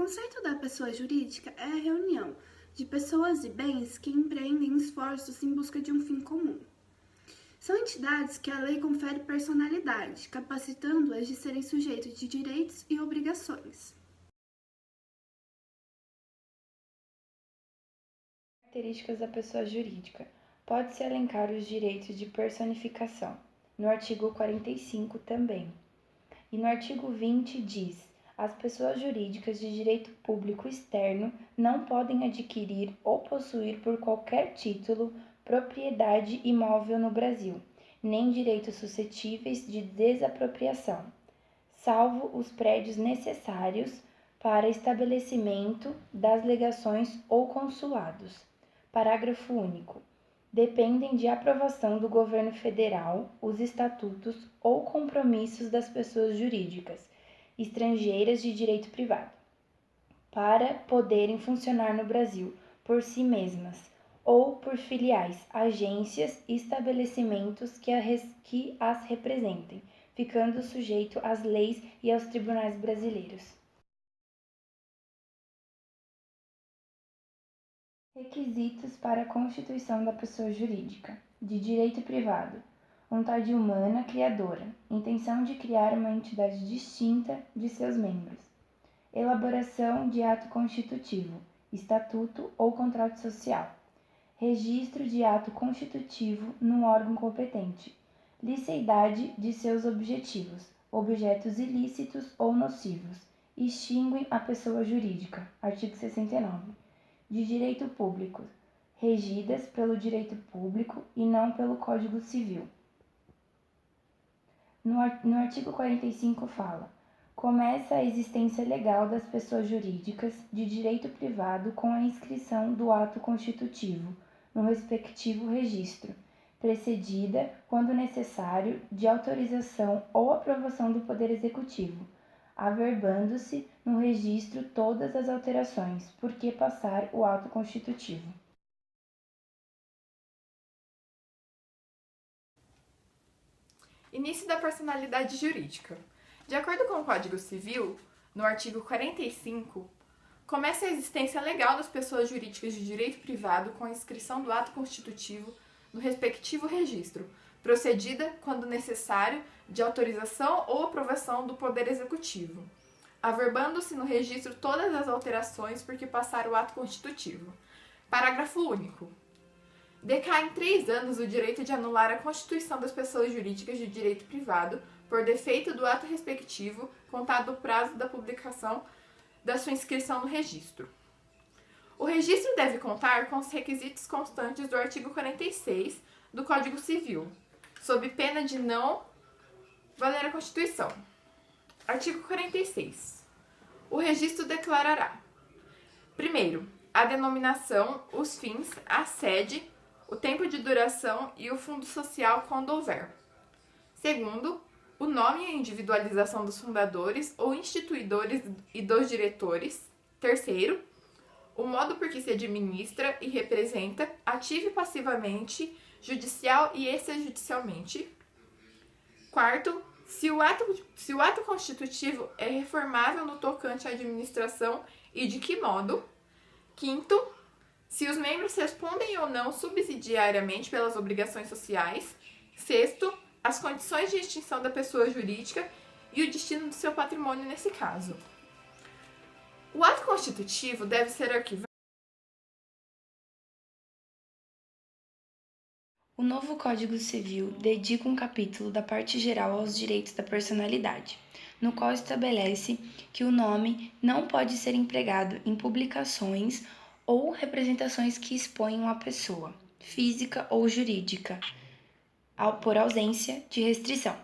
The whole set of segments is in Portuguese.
conceito da pessoa jurídica é a reunião de pessoas e bens que empreendem esforços em busca de um fim comum. São entidades que a lei confere personalidade, capacitando-as de serem sujeitos de direitos e obrigações. Características da pessoa jurídica. Pode-se elencar os direitos de personificação, no artigo 45 também. E no artigo 20 diz: as pessoas jurídicas de direito público externo não podem adquirir ou possuir por qualquer título propriedade imóvel no Brasil, nem direitos suscetíveis de desapropriação, salvo os prédios necessários para estabelecimento das legações ou consulados. Parágrafo único. Dependem de aprovação do Governo Federal os estatutos ou compromissos das pessoas jurídicas estrangeiras de direito privado, para poderem funcionar no Brasil por si mesmas ou por filiais, agências e estabelecimentos que as representem, ficando sujeito às leis e aos tribunais brasileiros. Requisitos para a constituição da pessoa jurídica, de direito privado. Vontade humana criadora, intenção de criar uma entidade distinta de seus membros. Elaboração de ato constitutivo, estatuto ou contrato social. Registro de ato constitutivo no órgão competente. Liceidade de seus objetivos, objetos ilícitos ou nocivos. Extinguem a pessoa jurídica. Artigo 69. De direito público, regidas pelo direito público e não pelo Código Civil. No artigo 45 fala: começa a existência legal das pessoas jurídicas de direito privado com a inscrição do ato constitutivo no respectivo registro, precedida, quando necessário, de autorização ou aprovação do Poder Executivo, averbando-se no registro todas as alterações por que passar o ato constitutivo. Início da personalidade jurídica. De acordo com o Código Civil, no artigo 45, começa a existência legal das pessoas jurídicas de direito privado com a inscrição do ato constitutivo no respectivo registro, procedida, quando necessário, de autorização ou aprovação do Poder Executivo, averbando-se no registro todas as alterações por que passar o ato constitutivo. Parágrafo único. Decai em 3 anos o direito de anular a constituição das pessoas jurídicas de direito privado por defeito do ato respectivo, contado o prazo da publicação da sua inscrição no registro. O registro deve contar com os requisitos constantes do artigo 46 do Código Civil, sob pena de não valer a Constituição. Artigo 46. O registro declarará: primeiro, a denominação, os fins, a sede, o tempo de duração e o fundo social quando houver. Segundo, o nome e a individualização dos fundadores ou instituidores e dos diretores. Terceiro, o modo por que se administra e representa, ativa e passivamente, judicial e extrajudicialmente. Quarto, se o ato constitutivo é reformável no tocante à administração e de que modo. Quinto, se os membros respondem ou não subsidiariamente pelas obrigações sociais. Sexto, as condições de extinção da pessoa jurídica e o destino do seu patrimônio nesse caso. O ato constitutivo deve ser arquivado. O novo Código Civil dedica um capítulo da parte geral aos direitos da personalidade, no qual estabelece que o nome não pode ser empregado em publicações ou representações que exponham a pessoa, física ou jurídica, por ausência de restrição,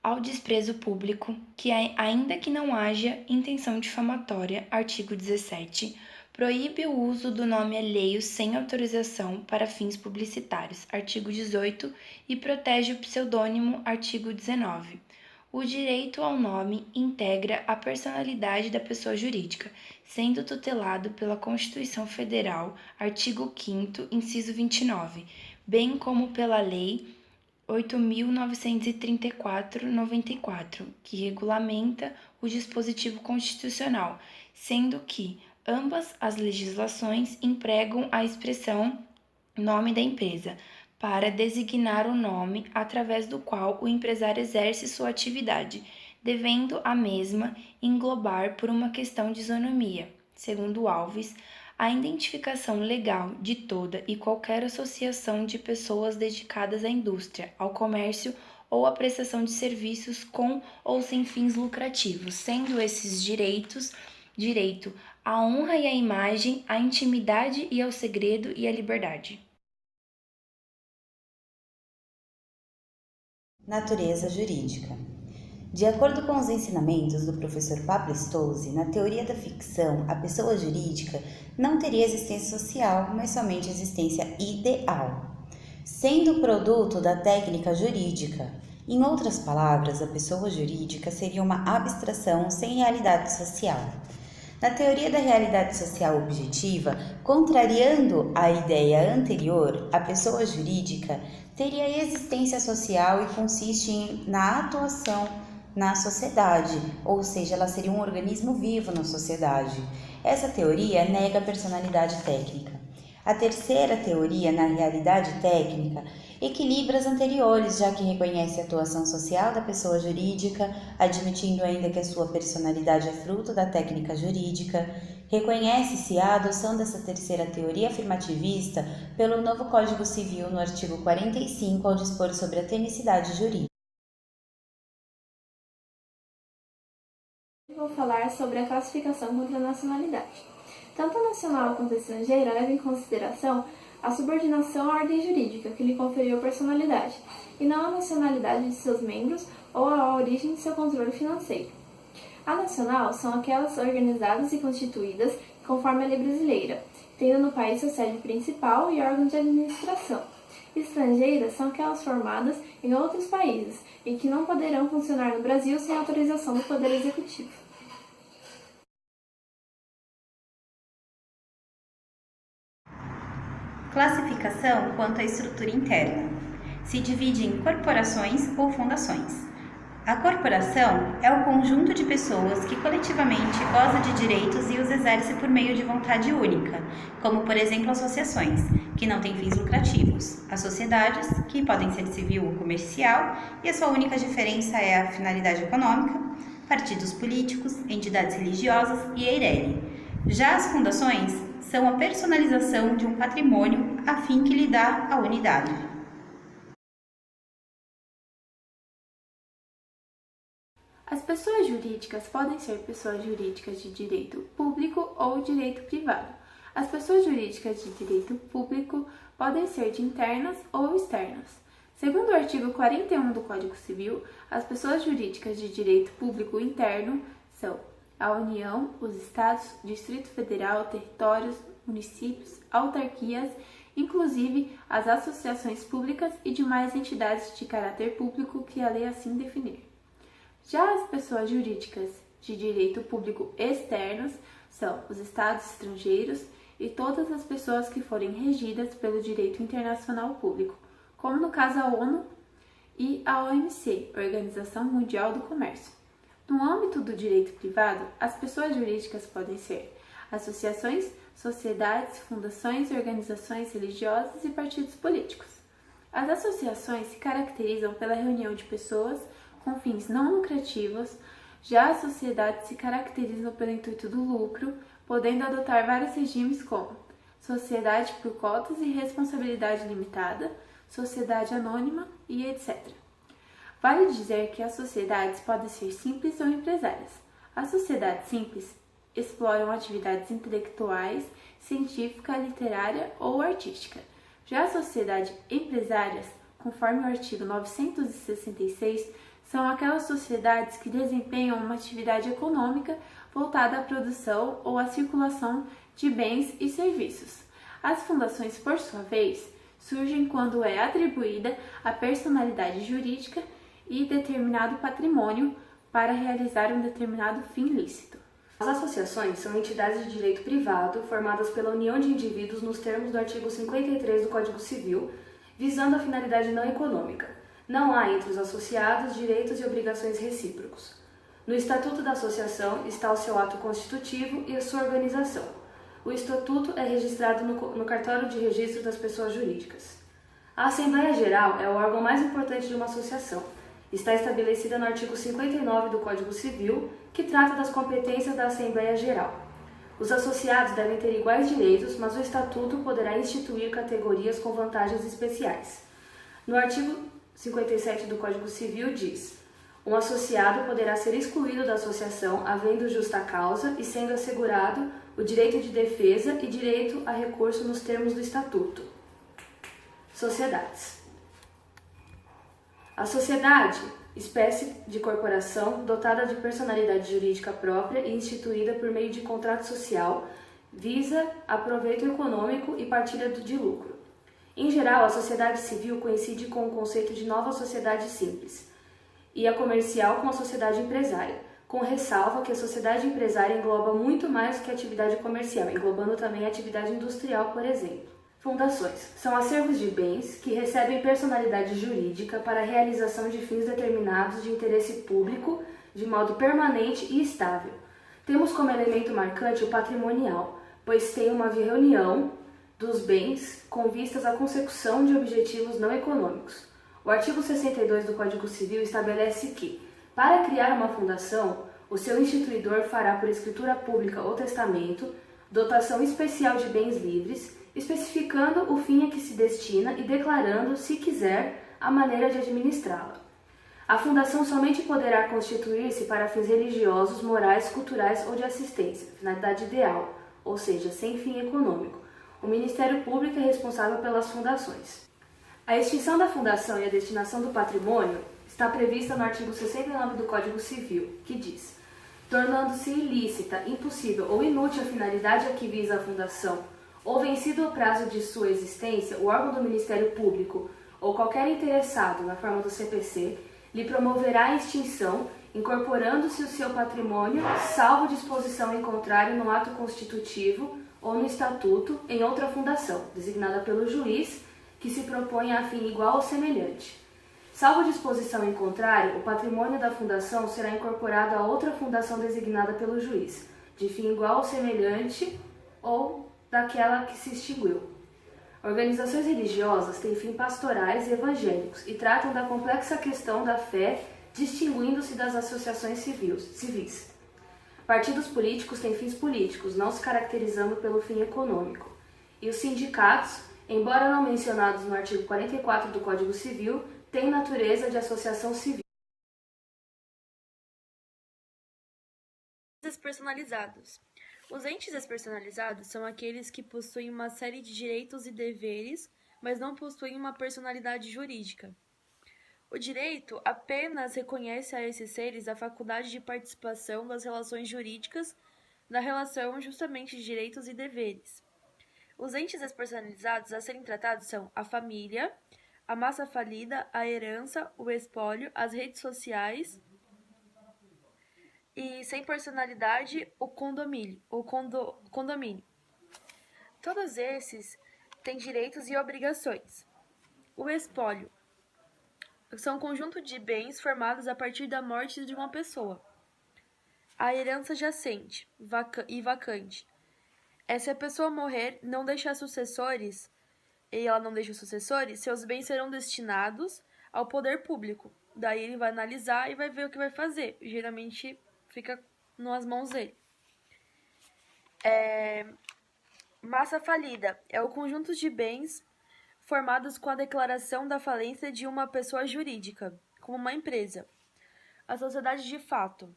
ao desprezo público, que ainda que não haja intenção difamatória, artigo 17, proíbe o uso do nome alheio sem autorização para fins publicitários, artigo 18, e protege o pseudônimo, artigo 19. O direito ao nome integra a personalidade da pessoa jurídica, sendo tutelado pela Constituição Federal, artigo 5º, inciso 29, bem como pela Lei 8.934/94, que regulamenta o dispositivo constitucional, sendo que ambas as legislações empregam a expressão nome da empresa para designar o nome através do qual o empresário exerce sua atividade, devendo a mesma englobar, por uma questão de isonomia, segundo Alves, a identificação legal de toda e qualquer associação de pessoas dedicadas à indústria, ao comércio ou à prestação de serviços com ou sem fins lucrativos, sendo esses direito à honra e à imagem, à intimidade e ao segredo e à liberdade. Natureza jurídica. De acordo com os ensinamentos do professor Pablo Stolze, na teoria da ficção, a pessoa jurídica não teria existência social, mas somente existência ideal, sendo produto da técnica jurídica. Em outras palavras, a pessoa jurídica seria uma abstração sem realidade social. Na teoria da realidade social objetiva, contrariando a ideia anterior, a pessoa jurídica teria existência social e consiste na atuação na sociedade, ou seja, ela seria um organismo vivo na sociedade. Essa teoria nega a personalidade técnica. A terceira teoria, na realidade técnica, equilibra as anteriores, já que reconhece a atuação social da pessoa jurídica, admitindo ainda que a sua personalidade é fruto da técnica jurídica. Reconhece-se a adoção dessa terceira teoria afirmativista pelo novo Código Civil no artigo 45, ao dispor sobre a tecnicidade jurídica. Vou falar sobre a classificação contra a nacionalidade. Tanto a nacional quanto a estrangeira levam em consideração a subordinação à ordem jurídica que lhe conferiu personalidade, e não a nacionalidade de seus membros ou a origem de seu controle financeiro. A nacional são aquelas organizadas e constituídas conforme a lei brasileira, tendo no país sua sede principal e órgão de administração. Estrangeiras são aquelas formadas em outros países e que não poderão funcionar no Brasil sem autorização do Poder Executivo. Classificação quanto à estrutura interna. Se divide em corporações ou fundações. A corporação é o conjunto de pessoas que coletivamente goza de direitos e os exerce por meio de vontade única, como por exemplo associações, que não têm fins lucrativos, as sociedades, que podem ser civil ou comercial, e a sua única diferença é a finalidade econômica, partidos políticos, entidades religiosas e eirene. Já as fundações são a personalização de um patrimônio a fim que lhe dá a unidade. As pessoas jurídicas podem ser pessoas jurídicas de direito público ou direito privado. As pessoas jurídicas de direito público podem ser de internas ou externas. Segundo o artigo 41 do Código Civil, as pessoas jurídicas de direito público interno são a União, os Estados, Distrito Federal, territórios, municípios, autarquias, inclusive as associações públicas e demais entidades de caráter público que a lei assim definir. Já as pessoas jurídicas de direito público externos são os Estados estrangeiros e todas as pessoas que forem regidas pelo direito internacional público, como no caso a ONU e a OMC, Organização Mundial do Comércio. No âmbito do direito privado, as pessoas jurídicas podem ser associações, sociedades, fundações, organizações religiosas e partidos políticos. As associações se caracterizam pela reunião de pessoas com fins não lucrativos, já as sociedades se caracterizam pelo intuito do lucro, podendo adotar vários regimes como sociedade por cotas e responsabilidade limitada, sociedade anônima e etc. Vale dizer que as sociedades podem ser simples ou empresárias. As sociedades simples exploram atividades intelectuais, científica, literária ou artística. Já as sociedades empresárias, conforme o artigo 966, são aquelas sociedades que desempenham uma atividade econômica voltada à produção ou à circulação de bens e serviços. As fundações, por sua vez, surgem quando é atribuída a personalidade jurídica e determinado patrimônio para realizar um determinado fim lícito. As associações são entidades de direito privado formadas pela união de indivíduos nos termos do artigo 53 do Código Civil, visando a finalidade não econômica. Não há entre os associados direitos e obrigações recíprocos. No Estatuto da Associação está o seu ato constitutivo e a sua organização. O Estatuto é registrado no Cartório de Registro das Pessoas Jurídicas. A Assembleia Geral é o órgão mais importante de uma associação. Está estabelecida no artigo 59 do Código Civil, que trata das competências da Assembleia Geral. Os associados devem ter iguais direitos, mas o Estatuto poderá instituir categorias com vantagens especiais. No artigo 57 do Código Civil diz: um associado poderá ser excluído da associação havendo justa causa e sendo assegurado o direito de defesa e direito a recurso nos termos do Estatuto. Sociedades. A sociedade, espécie de corporação dotada de personalidade jurídica própria e instituída por meio de contrato social, visa a proveito econômico e partilha de lucro. Em geral, a sociedade civil coincide com o conceito de nova sociedade simples, e a comercial com a sociedade empresária, com ressalva que a sociedade empresária engloba muito mais do que a atividade comercial, englobando também a atividade industrial, por exemplo. Fundações são acervos de bens que recebem personalidade jurídica para a realização de fins determinados de interesse público de modo permanente e estável. Temos como elemento marcante o patrimonial, pois tem uma reunião dos bens com vistas à consecução de objetivos não econômicos. O artigo 62 do Código Civil estabelece que, para criar uma fundação, o seu instituidor fará por escritura pública ou testamento dotação especial de bens livres, especificando o fim a que se destina e declarando, se quiser, a maneira de administrá-la. A fundação somente poderá constituir-se para fins religiosos, morais, culturais ou de assistência, finalidade ideal, ou seja, sem fim econômico. O Ministério Público é responsável pelas fundações. A extinção da fundação e a destinação do patrimônio está prevista no artigo 69 do Código Civil, que diz: tornando-se ilícita, impossível ou inútil a finalidade a que visa a fundação, ou vencido o prazo de sua existência, o órgão do Ministério Público ou qualquer interessado, na forma do CPC, lhe promoverá a extinção, incorporando-se o seu patrimônio, salvo disposição em contrário no ato constitutivo ou no estatuto, em outra fundação, designada pelo juiz, que se propõe a fim igual ou semelhante. Salvo disposição em contrário, o patrimônio da fundação será incorporado a outra fundação designada pelo juiz, de fim igual ou semelhante ou daquela que se extinguiu. Organizações religiosas têm fins pastorais e evangélicos e tratam da complexa questão da fé, distinguindo-se das associações civis. Partidos políticos têm fins políticos, não se caracterizando pelo fim econômico. E os sindicatos, embora não mencionados no artigo 44 do Código Civil, têm natureza de associação civil. Despersonalizados. Os entes despersonalizados são aqueles que possuem uma série de direitos e deveres, mas não possuem uma personalidade jurídica. O direito apenas reconhece a esses seres a faculdade de participação das relações jurídicas na relação justamente de direitos e deveres. Os entes despersonalizados a serem tratados são a família, a massa falida, a herança, o espólio, as redes sociais e, sem personalidade, o condomínio. Todos esses têm direitos e obrigações. O espólio são um conjunto de bens formados a partir da morte de uma pessoa. A herança jacente e vacante. Se a pessoa morrer, não deixar sucessores, e ela não deixa sucessores, seus bens serão destinados ao poder público. Daí ele vai analisar e vai ver o que vai fazer. Geralmente fica nas mãos dele. Massa falida é o conjunto de bens formados com a declaração da falência de uma pessoa jurídica, como uma empresa. A sociedade de fato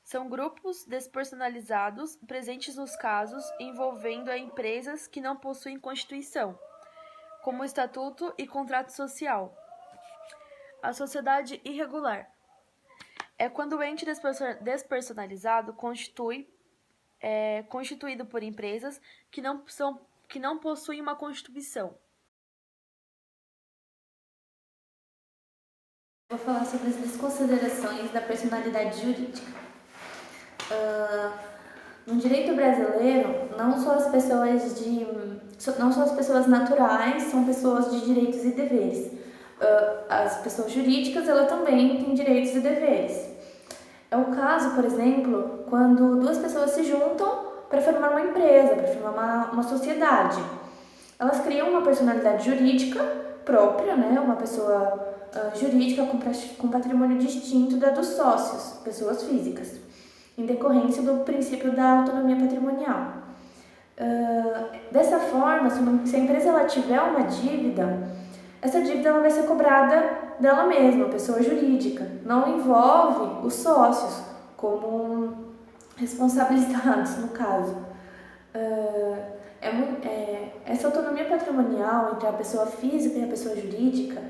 são grupos despersonalizados presentes nos casos envolvendo empresas que não possuem constituição, como estatuto e contrato social. A sociedade irregular é quando o ente despersonalizado constituído por empresas que não possuem uma constituição. Vou falar sobre as desconsiderações da personalidade jurídica. No direito brasileiro, não só as pessoas naturais são pessoas de direitos e deveres, as pessoas jurídicas elas também têm direitos e deveres. É o caso, por exemplo, quando duas pessoas se juntam para formar uma empresa, para formar uma sociedade. Elas criam uma personalidade jurídica própria, né? Uma pessoa jurídica com patrimônio distinto da dos sócios, pessoas físicas, em decorrência do princípio da autonomia patrimonial. Dessa forma, se a empresa ela tiver uma dívida, essa dívida ela vai ser cobrada dela mesma, pessoa jurídica. Não envolve os sócios como responsabilizados, no caso. Essa autonomia patrimonial entre a pessoa física e a pessoa jurídica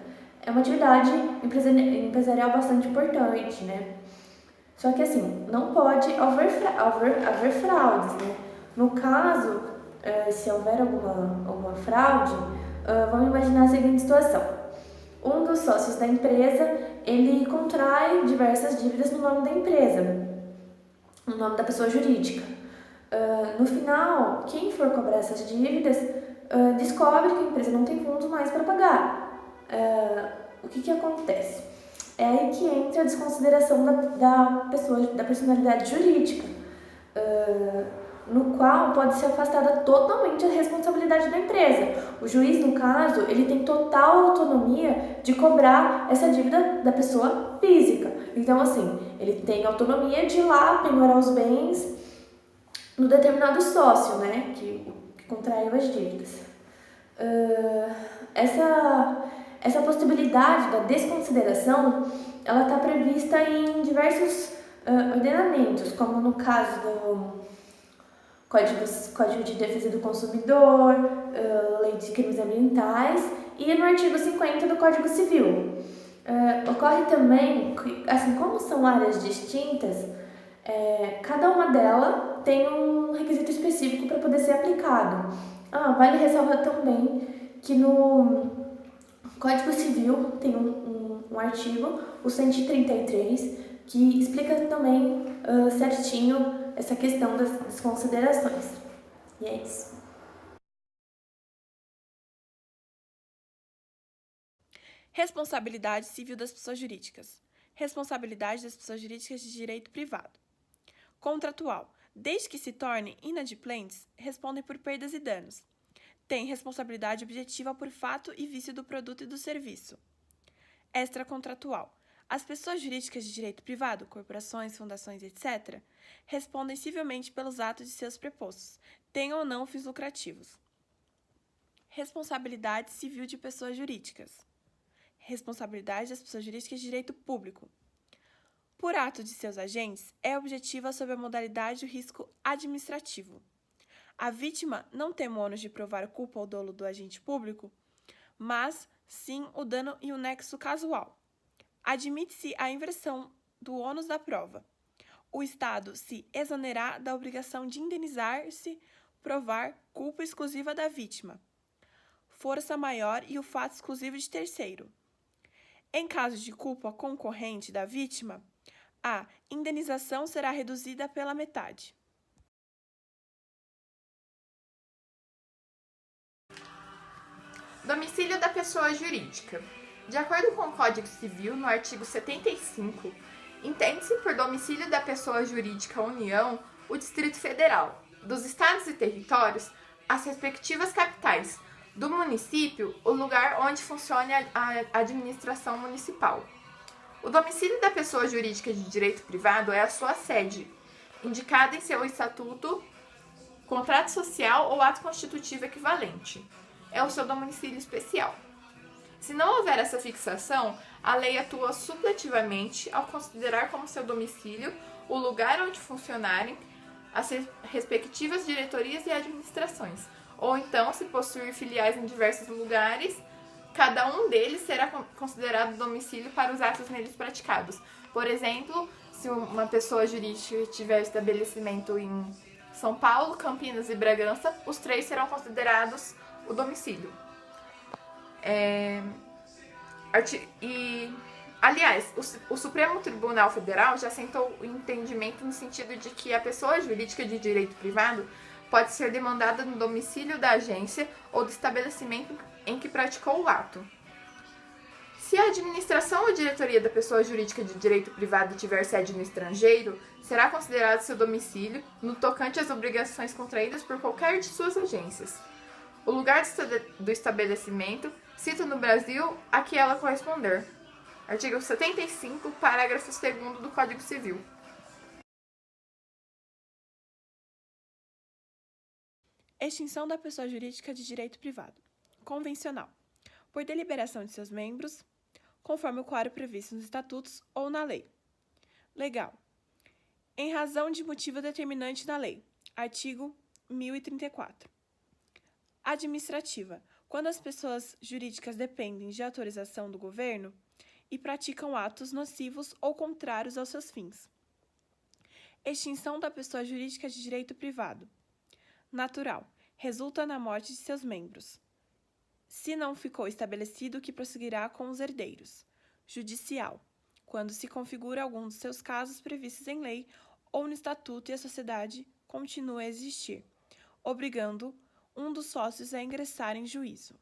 é uma atividade empresarial bastante importante, né? Só que assim, não pode haver fraudes, né? No caso, se houver alguma fraude, vamos imaginar a seguinte situação. Um dos sócios da empresa, ele contrai diversas dívidas no nome da empresa, no nome da pessoa jurídica. No final, quem for cobrar essas dívidas descobre que a empresa não tem fundos mais para pagar. O que acontece? É aí que entra a desconsideração da personalidade jurídica, no qual pode ser afastada totalmente a responsabilidade da empresa. O juiz, no caso, ele tem total autonomia de cobrar essa dívida da pessoa física. Então, assim, ele tem autonomia de ir lá penhorar os bens no determinado sócio, né, que contraiu as dívidas. Essa possibilidade da desconsideração, ela está prevista em diversos ordenamentos, como no caso do Código de Defesa do Consumidor, Lei de Crimes Ambientais e no artigo 50 do Código Civil. Ocorre também que, assim como são áreas distintas, cada uma delas tem um requisito específico para poder ser aplicado. Vale ressalvar também que no Código Civil tem um artigo, o 133, que explica também certinho essa questão das considerações. E é isso. Responsabilidade civil das pessoas jurídicas. Responsabilidade das pessoas jurídicas de direito privado. Contratual. Desde que se tornem inadimplentes, respondem por perdas e danos. Tem responsabilidade objetiva por fato e vício do produto e do serviço. Extracontratual. As pessoas jurídicas de direito privado, corporações, fundações, etc., respondem civilmente pelos atos de seus prepostos, tenham ou não fins lucrativos. Responsabilidade civil de pessoas jurídicas. Responsabilidade das pessoas jurídicas de direito público. Por ato de seus agentes, é objetiva sob a modalidade do risco administrativo. A vítima não tem o ônus de provar culpa ou dolo do agente público, mas sim o dano e o nexo casual. Admite-se a inversão do ônus da prova. O Estado se exonerar da obrigação de indenizar-se, provar culpa exclusiva da vítima, força maior e o fato exclusivo de terceiro. Em caso de culpa concorrente da vítima, a indenização será reduzida pela metade. Domicílio da pessoa jurídica. De acordo com o Código Civil, no artigo 75, entende-se por domicílio da pessoa jurídica União o Distrito Federal, dos estados e territórios, as respectivas capitais, do município, o lugar onde funcione a administração municipal. O domicílio da pessoa jurídica de direito privado é a sua sede, indicada em seu estatuto, contrato social ou ato constitutivo equivalente. É o seu domicílio especial. Se não houver essa fixação, a lei atua supletivamente ao considerar como seu domicílio o lugar onde funcionarem as respectivas diretorias e administrações, ou então, se possuir filiais em diversos lugares, cada um deles será considerado domicílio para os atos neles praticados. Por exemplo, se uma pessoa jurídica tiver estabelecimento em São Paulo, Campinas e Bragança, os três serão considerados o domicílio. Aliás, o Supremo Tribunal Federal já assentou o entendimento no sentido de que a pessoa jurídica de direito privado pode ser demandada no domicílio da agência ou do estabelecimento em que praticou o ato. Se a administração ou diretoria da pessoa jurídica de direito privado tiver sede no estrangeiro, será considerado seu domicílio no tocante às obrigações contraídas por qualquer de suas agências. O lugar do estabelecimento cita no Brasil a que ela corresponder. Artigo 75, parágrafo 2º do Código Civil. Extinção da pessoa jurídica de direito privado. Convencional. Por deliberação de seus membros, conforme o quórum previsto nos estatutos ou na lei. Legal. Em razão de motivo determinante na lei. Artigo 1034. Administrativa. Quando as pessoas jurídicas dependem de autorização do governo e praticam atos nocivos ou contrários aos seus fins. Extinção da pessoa jurídica de direito privado. Natural. Resulta na morte de seus membros, se não ficou estabelecido que prosseguirá com os herdeiros. Judicial. Quando se configura algum dos seus casos previstos em lei ou no estatuto e a sociedade continua a existir, obrigando um dos sócios a ingressar em juízo.